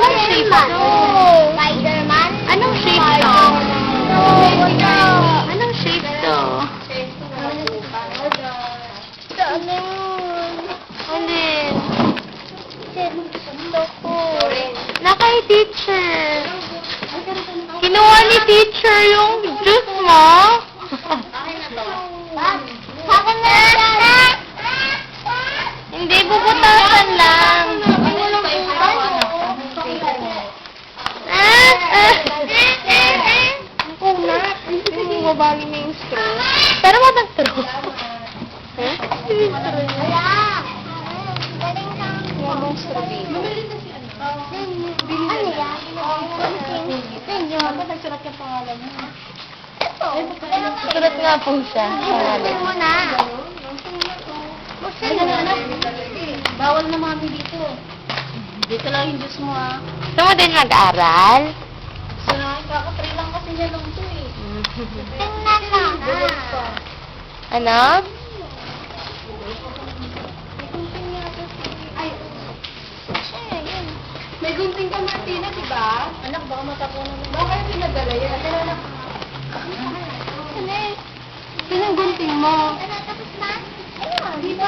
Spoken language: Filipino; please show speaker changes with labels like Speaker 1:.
Speaker 1: Anong shape to?
Speaker 2: Spider-Man?
Speaker 1: Anong shape to? Anong shape to? Alin? Na kay teacher. Kinuha ni teacher yung juice mo.
Speaker 2: Akin na yan.
Speaker 1: Hindi, bubutasan lang.
Speaker 2: Una, hindi mo babali na yung straw.
Speaker 1: Pero matag-straw.
Speaker 2: Wala. Galing kang
Speaker 1: Mamang straw dito.
Speaker 2: Ano yan? Tingin. Ba't nagsulat ka pangalan mo? Ito.
Speaker 1: Sulat nga po siya.
Speaker 2: Tingin mo na.
Speaker 3: Bawal na mami dito. Dito lang yung juice mo ah.
Speaker 1: Gusto mo din mag-aral?
Speaker 3: So na, kaka-3 lang kasi niya lang to eh.
Speaker 2: Tingnan lang.
Speaker 1: Ano?
Speaker 2: Ay. Siya, yun.
Speaker 3: May gunting ka Martina, di ba? Anak, baka matapunan mo. Baka kayo pinadala yan. Pero anak,
Speaker 2: Ano eh?
Speaker 3: sinong gunting mo?